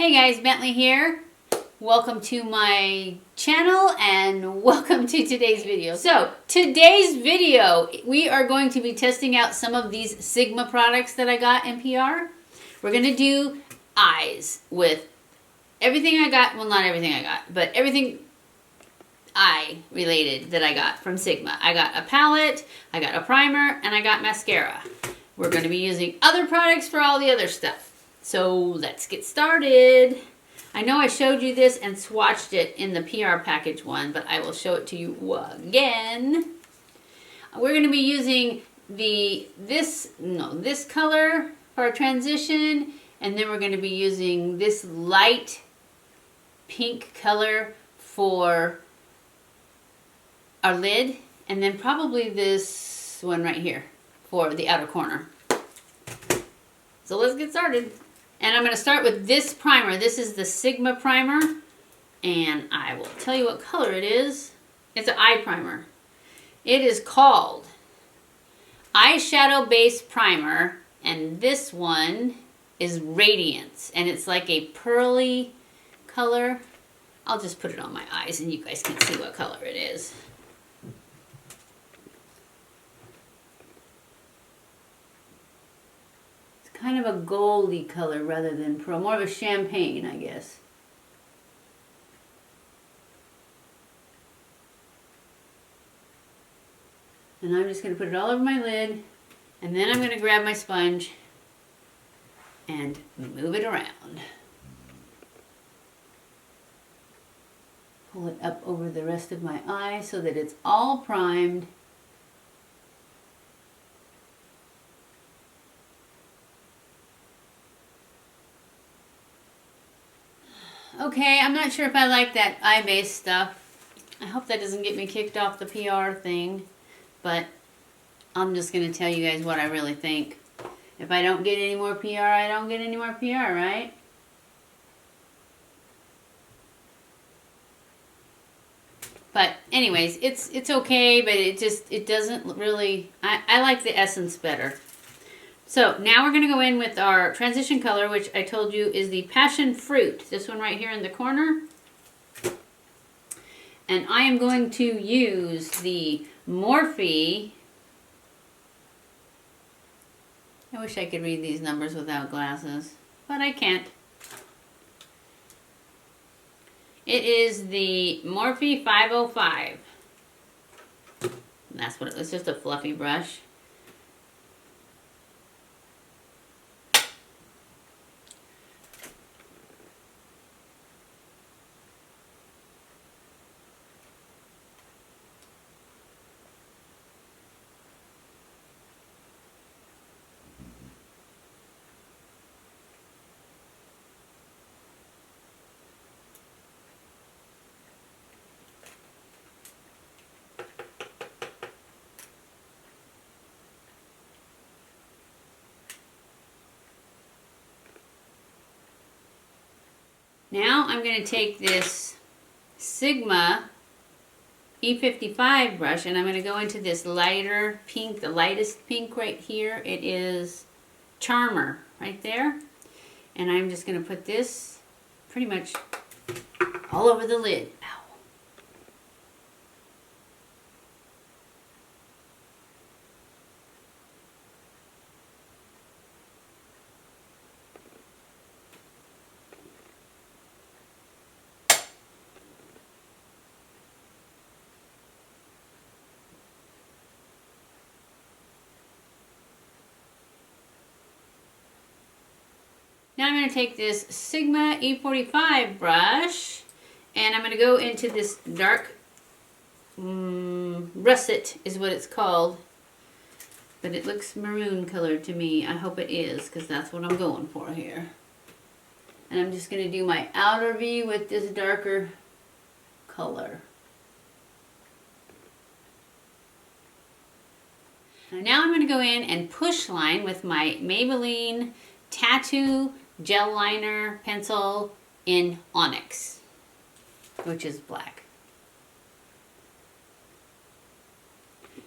Hey guys, Bentley here. Welcome to my channel and welcome to today's video. So today's video, we are going to be testing out some of these Sigma products that I got in PR. We're going to do eyes with everything I got. Well, not everything I got, but everything eye related that I got from Sigma. I got a palette, I got a primer, and I got mascara. We're going to be using other products for all the other stuff. So let's get started. I know I showed you this and swatched it in the PR package one, but I will show it to you again. We're going to be using this color for our transition, and then we're going to be using this light pink color for our lid, and then probably this one right here for the outer corner. So let's get started. And I'm going to start with this primer. This is the Sigma primer, and I will tell you what color it is. It's an eye primer. It is called Eyeshadow Base Primer, and this one is Radiance, and it's like a pearly color. I'll just put it on my eyes and you guys can see what color it is. Kind of a goldy color rather than pearl, more of a champagne, I guess. And I'm just going to put it all over my lid, and then I'm going to grab my sponge and move it around. Pull it up over the rest of my eye so that it's all primed. Okay, I'm not sure if I like that eye base stuff. I hope that doesn't get me kicked off the PR thing, but I'm just going to tell you guys what I really think. If I don't get any more PR, I don't get any more PR, right? But anyways, it's okay, but it doesn't really, I like the essence better. So now we're going to go in with our transition color, which I told you is the Passion Fruit. This one right here in the corner. And I am going to use the Morphe. I wish I could read these numbers without glasses, but I can't. It is the Morphe 505. And that's what it's just a fluffy brush. Now I'm going to take this Sigma E55 brush, and I'm going to go into this lighter pink, the lightest pink right here. It is Charmer right there. And I'm just going to put this pretty much all over the lid. Ow. Now I'm going to take this Sigma E45 brush, and I'm going to go into this dark russet is what it's called, but it looks maroon colored to me. I hope it is, because that's what I'm going for here. And I'm just going to do my outer V with this darker color. Now I'm going to go in and push line with my Maybelline Tatoo gel liner pencil in Onyx, which is black.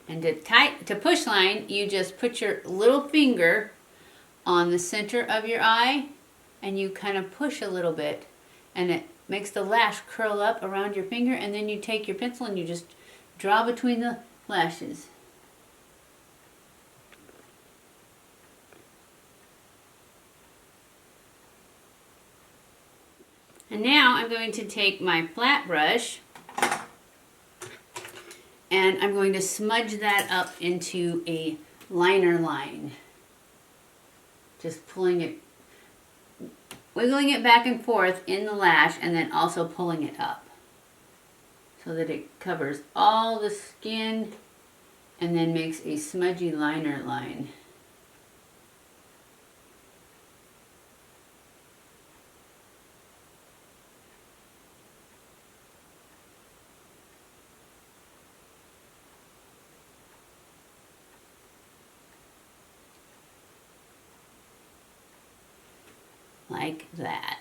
And to push line, you just put your little finger on the center of your eye and you kind of push a little bit, and it makes the lash curl up around your finger, and then you take your pencil and you just draw between the lashes. And now I'm going to take my flat brush and I'm going to smudge that up into a liner line. Just pulling it, wiggling it back and forth in the lash, and then also pulling it up so that it covers all the skin and then makes a smudgy liner line. Like that.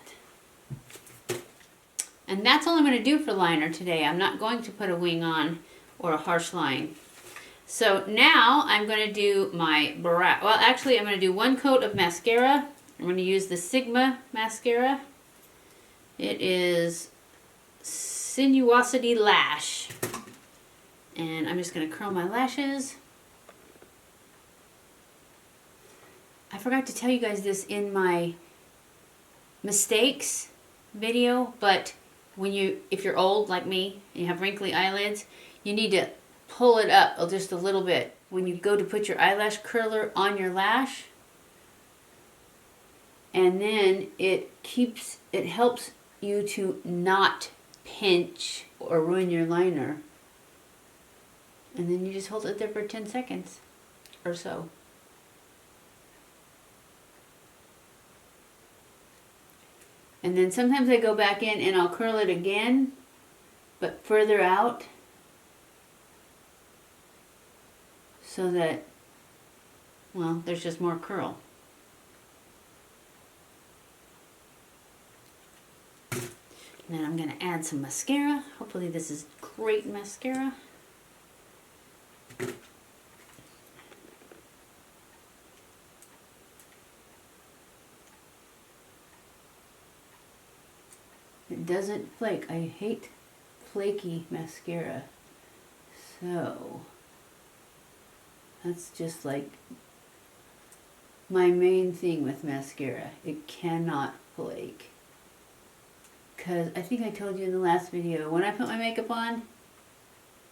And that's all I'm going to do for liner today. I'm not going to put a wing on or a harsh line. So now I'm going to do my brow. Well, actually, I'm going to do one coat of mascara. I'm going to use the Sigma mascara. It is Sinuosity Lash. And I'm just going to curl my lashes. I forgot to tell you guys this in my mistakes video, but if you're old like me and you have wrinkly eyelids, you need to pull it up just a little bit when you go to put your eyelash curler on your lash, and then it helps you to not pinch or ruin your liner. And then you just hold it there for 10 seconds or so. And then sometimes I go back in and I'll curl it again, but further out, so that, well, there's just more curl. And then I'm going to add some mascara. Hopefully this is great mascara. It doesn't flake. I hate flaky mascara. So that's just like my main thing with mascara. It cannot flake. Because I think I told you in the last video, when I put my makeup on,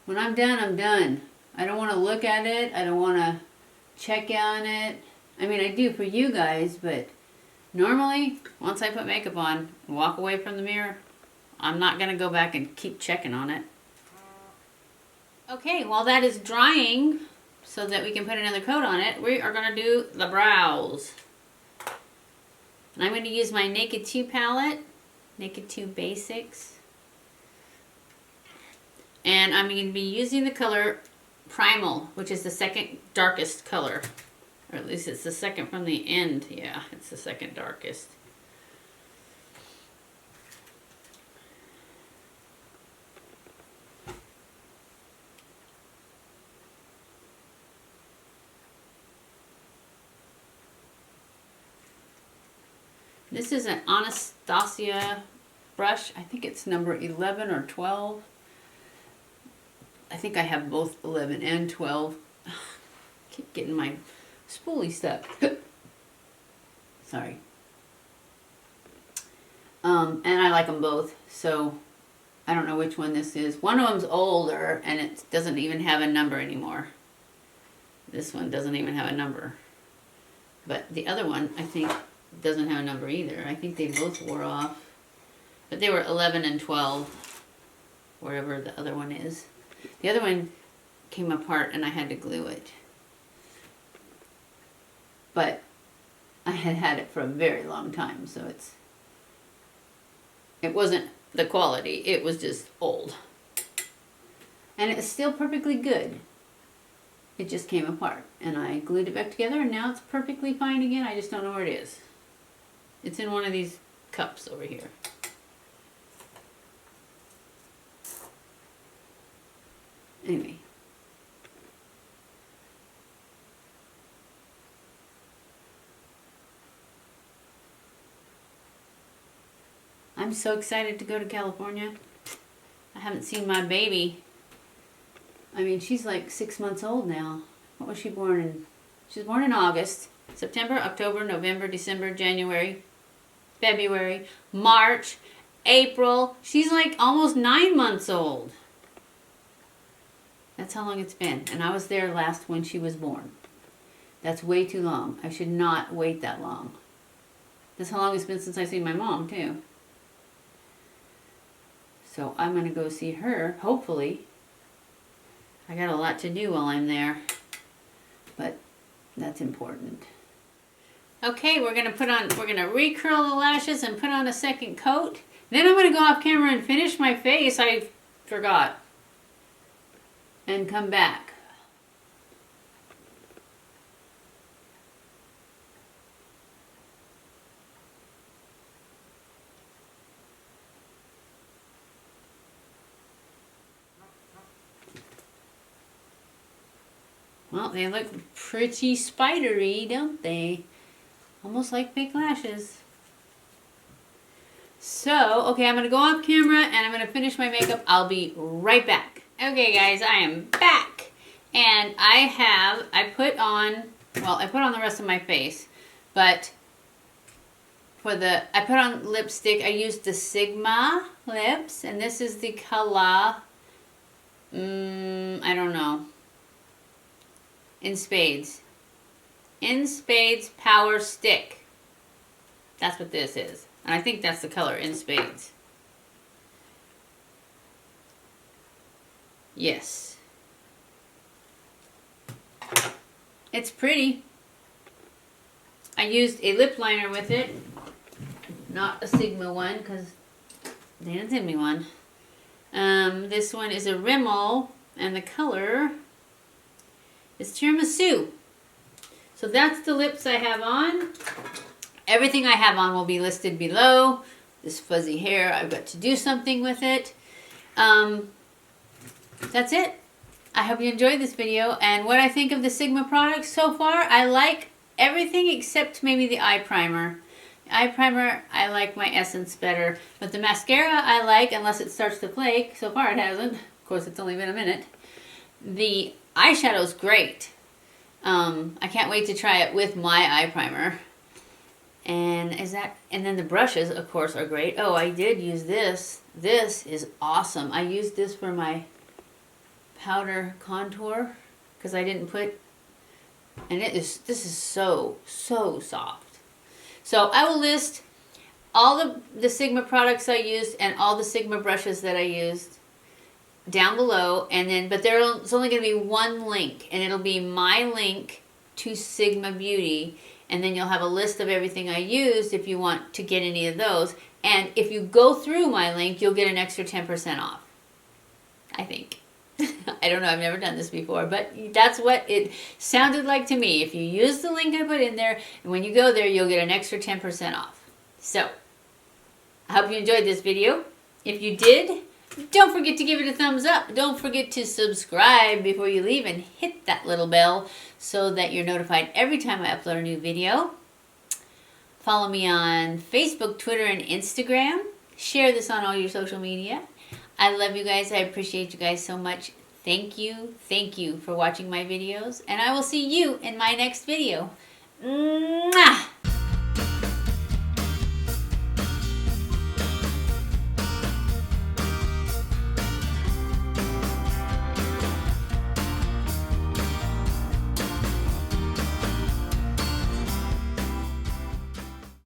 when I'm done, I'm done. I don't want to look at it. I don't want to check on it. I mean, I do for you guys, but normally, once I put makeup on and walk away from the mirror, I'm not going to go back and keep checking on it. Okay, while that is drying so that we can put another coat on it, we are going to do the brows. And I'm going to use my Naked 2 palette, Naked 2 Basics. And I'm going to be using the color Primal, which is the second darkest color. Or at least it's the second from the end. Yeah, it's the second darkest. This is an Anastasia brush. I think it's number 11 or 12. I think I have both 11 and 12. Keep getting my spoolie stuck. Sorry. And I like them both, so I don't know which one this is. One of them's older and it doesn't even have a number anymore. This one doesn't even have a number. But the other one, I think, doesn't have a number either. I think they both wore off. But they were 11 and 12, wherever the other one is. The other one came apart and I had to glue it. But I had had it for a very long time, so it wasn't the quality, it was just old. And it's still perfectly good. It just came apart and I glued it back together and now it's perfectly fine again. I just don't know where it is. It's in one of these cups over here. Anyway. I'm so excited to go to California. I haven't seen my baby. I mean, she's like 6 months old now. What was she born in? She was born in August. September, October, November, December, January, February, March, April. She's like almost 9 months old. That's how long it's been. And I was there last when she was born. That's way too long. I should not wait that long. That's how long it's been since I've seen my mom, too. So I'm going to go see her, hopefully. I got a lot to do while I'm there. But that's important. Okay, we're going to recurl the lashes and put on a second coat. Then I'm going to go off camera and finish my face. I forgot. And come back. Well, they look pretty spidery, don't they? Almost like fake lashes. So, okay, I'm going to go off camera and I'm going to finish my makeup. I'll be right back. Okay, guys, I am back. And I put on the rest of my face. But I put on lipstick. I used the Sigma lips. And this is the color, I don't know. In Spades. In Spades Power Stick. That's what this is. And I think that's the color, In Spades. Yes. It's pretty. I used a lip liner with it. Not a Sigma one, because they didn't send me one. This one is a Rimmel, and the color is Tiramisu. So that's the lips I have on. Everything I have on will be listed below. This fuzzy hair, I've got to do something with it. That's it. I hope you enjoyed this video. And what I think of the Sigma products so far, I like everything except maybe the eye primer. The eye primer, I like my Essence better. But the mascara I like, unless it starts to flake. So far it hasn't. Of course, it's only been a minute. The eyeshadow's great. I can't wait to try it with my eye primer. And then the brushes, of course, are great. Oh, I did use this. This is awesome. I used this for my powder contour because I didn't put, and this is so soft. So I will list all the Sigma products I used and all the Sigma brushes that I used down below, and then but it's only going to be one link, and it'll be my link to Sigma Beauty, and then you'll have a list of everything I used if you want to get any of those. And if you go through my link, you'll get an extra 10% off. I think. I don't know, I've never done this before, but that's what it sounded like to me. If you use the link I put in there, and when you go there, you'll get an extra 10% off. So, I hope you enjoyed this video. If you did, don't forget to give it a thumbs up. Don't forget to subscribe before you leave and hit that little bell so that you're notified every time I upload a new video. Follow me on Facebook, Twitter, and Instagram. Share this on all your social media. I love you guys. I appreciate you guys so much. Thank you for watching my videos. And I will see you in my next video. Mwah!